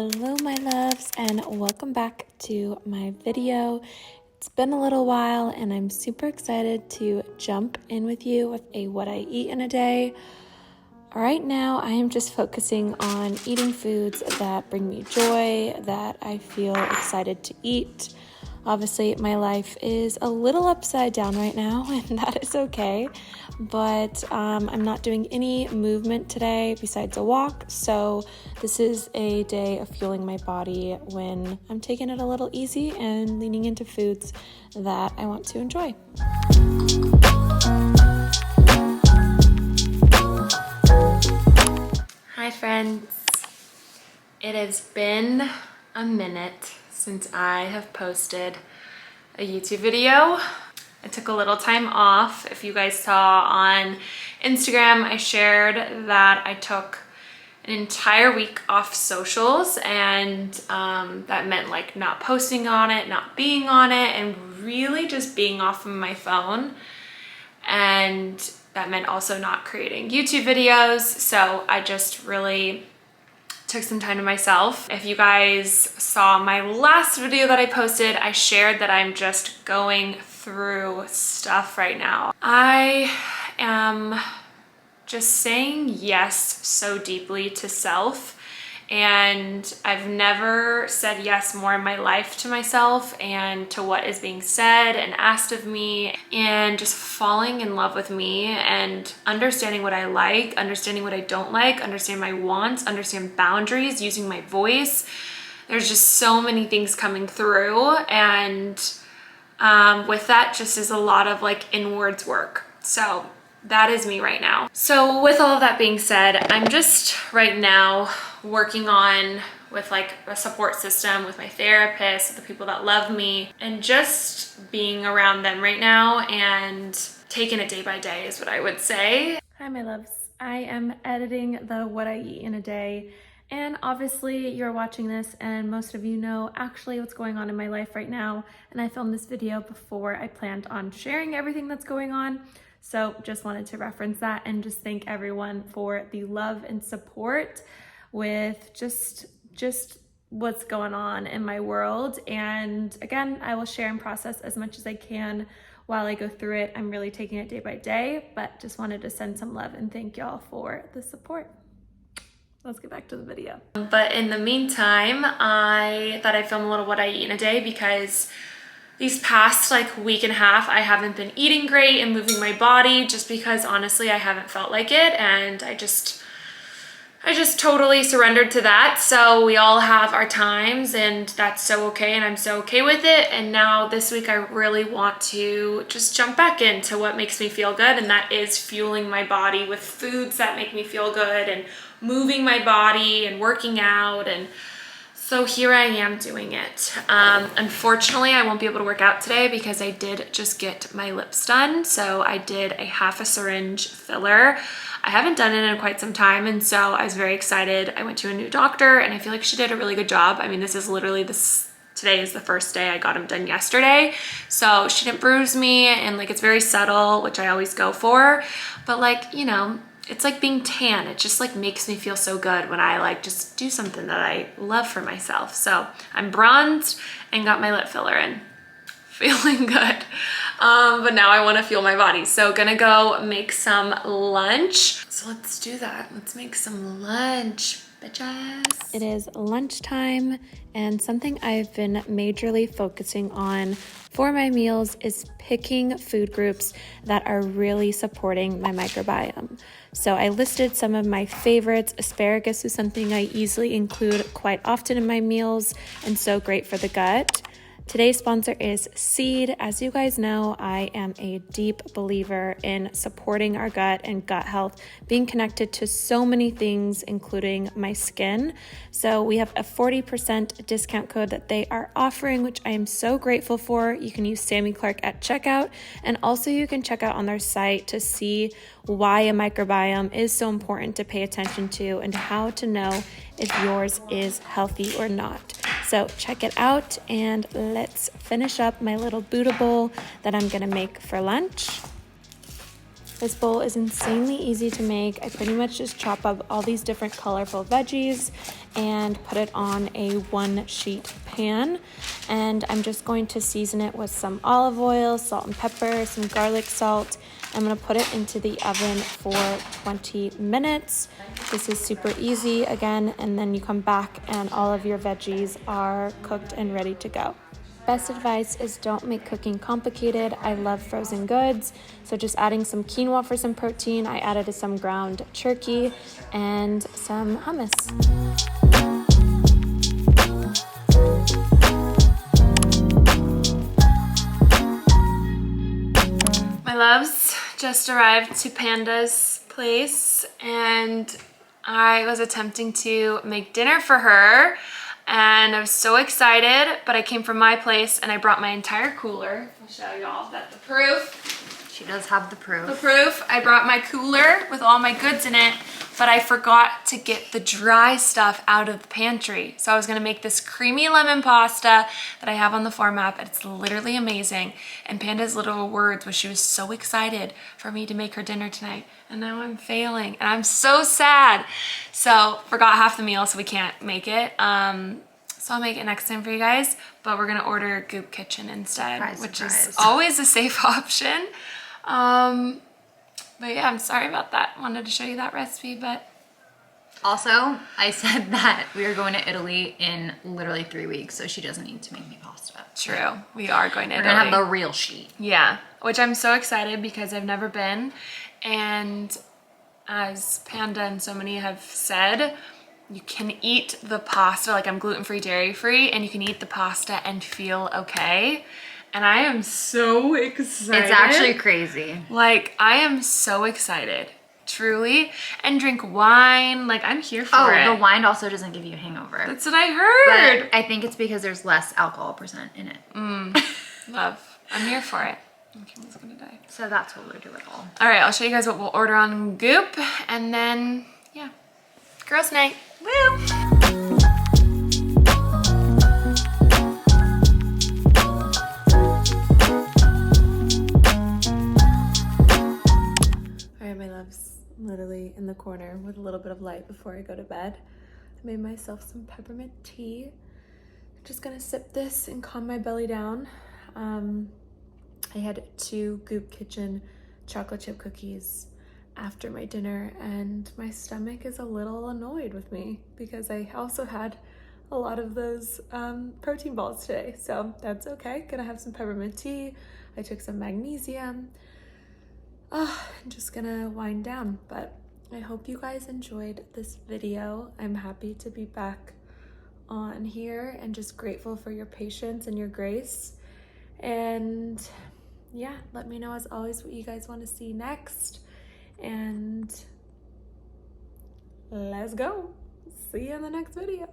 Hello my loves, and welcome back to my video. It's been a little while and I'm super excited to jump in with you with a what I eat in a day. Right now I am just focusing on eating foods that bring me joy, that I feel excited to eat. Obviously my life is a little upside down right now and that is okay, but I'm not doing any movement today besides a walk, so this is a day of fueling my body when I'm taking it a little easy and leaning into foods that I want to enjoy. Hi friends, it has been a minute since I have posted a YouTube video. I took a little time off. If you guys saw on Instagram, I shared that I took an entire week off socials, and that meant like not posting on it, not being on it, and really just being off of my phone. And that meant also not creating YouTube videos. So I just really took some time to myself. If you guys saw my last video that I posted, I shared that I'm just going through stuff right now. I am just saying yes so deeply to self, and I've never said yes more in my life to myself and to what is being said and asked of me, and just falling in love with me and understanding what I like, understanding what I don't like, understand my wants, understand boundaries, using my voice. There's just so many things coming through, and with that just is a lot of like inwards work. So that is me right now. So with all of that being said, I'm just right now working on with like a support system with my therapist, the people that love me, and just being around them right now and taking it day by day is what I would say. Hi my loves, I am editing the what I eat in a day, and obviously you're watching this and most of you know actually what's going on in my life right now, and I filmed this video before I planned on sharing everything that's going on. So just wanted to reference that and just thank everyone for the love and support with just what's going on in my world. And again, I will share and process as much as I can while I go through it. I'm really taking it day by day, but just wanted to send some love and thank y'all for the support. Let's get back to the video. But in the meantime, I thought I'd film a little what I eat in a day because these past like week and a half, I haven't been eating great and moving my body just because honestly, I haven't felt like it. And I just totally surrendered to that. So we all have our times and that's so okay. And I'm so okay with it. And now this week, I really want to just jump back into what makes me feel good. And that is fueling my body with foods that make me feel good and moving my body and working out. And so here I am doing it. Unfortunately, I won't be able to work out today because I did just get my lips done. So I did a half a syringe filler. I haven't done it in quite some time, and so I was very excited. I went to a new doctor and I feel like she did a really good job. I mean, this is literally today is the first day. I got them done yesterday. So she didn't bruise me, and like it's very subtle, which I always go for. But like, you know, it's like being tan. It just like makes me feel so good when I like just do something that I love for myself. So I'm bronzed and got my lip filler in. Feeling good. But now I want to fuel my body. So gonna go make some lunch. So let's do that. Let's make some lunch, bitches. It is lunchtime, and something I've been majorly focusing on for my meals is picking food groups that are really supporting my microbiome. So I listed some of my favorites. Asparagus is something I easily include quite often in my meals and so great for the gut. Today's sponsor is Seed. As you guys know, I am a deep believer in supporting our gut and gut health, being connected to so many things, including my skin. So we have a 40% discount code that they are offering, which I am so grateful for. You can use Sammy Clarke at checkout, and also you can check out on their site to see why a microbiome is so important to pay attention to and how to know if yours is healthy or not. So check it out, and let's finish up my little Buddha bowl that I'm gonna make for lunch. This bowl is insanely easy to make. I pretty much just chop up all these different colorful veggies and put it on a 1-sheet pan. And I'm just going to season it with some olive oil, salt and pepper, some garlic salt. I'm gonna put it into the oven for 20 minutes. This is super easy again, and then you come back and all of your veggies are cooked and ready to go. Best advice is don't make cooking complicated. I love frozen goods, so just adding some quinoa for some protein. I added some ground turkey and some hummus. My loves just arrived to Panda's place, and I was attempting to make dinner for her. And I was so excited, but I came from my place and I brought my entire cooler. I'll show y'all that the proof. She does have the proof. The proof. I brought my cooler with all my goods in it, but I forgot to get the dry stuff out of the pantry. So I was gonna make this creamy lemon pasta that I have on the form app. It's literally amazing. And Panda's little words was she was so excited for me to make her dinner tonight. And now I'm failing and I'm so sad. So forgot half the meal, so we can't make it. So I'll make it next time for you guys, but we're gonna order Goop Kitchen instead, which is always a safe option. But yeah, I'm sorry about that. Wanted to show you that recipe, but. Also, I said that we are going to Italy in literally 3 weeks, so she doesn't need to make me pasta. True, we are going to Italy. We're gonna have the real sheet. Yeah, which I'm so excited because I've never been. And as Panda and so many have said, you can eat the pasta, like I'm gluten-free, dairy-free, and you can eat the pasta and feel okay. And I am so excited. It's actually crazy. Like, I am so excited, truly. And drink wine, like I'm here for it. Oh, the wine also doesn't give you a hangover. That's what I heard. But I think it's because there's less alcohol percent in it. Love, I'm here for it. Kim's gonna die. So that's what we'll do it all. All right, I'll show you guys what we'll order on Goop, and then, yeah, girls' night. Woo! My loves, literally in the corner with a little bit of light before I go to bed. I made myself some peppermint tea. I'm just gonna sip this and calm my belly down. I had 2 Goop Kitchen chocolate chip cookies after my dinner, and my stomach is a little annoyed with me because I also had a lot of those protein balls today, so that's okay. Gonna have some peppermint tea. I took some magnesium. I'm just gonna wind down, but I hope you guys enjoyed this video. I'm happy to be back on here and just grateful for your patience and your grace. And yeah, let me know as always what you guys want to see next. And let's go. See you in the next video.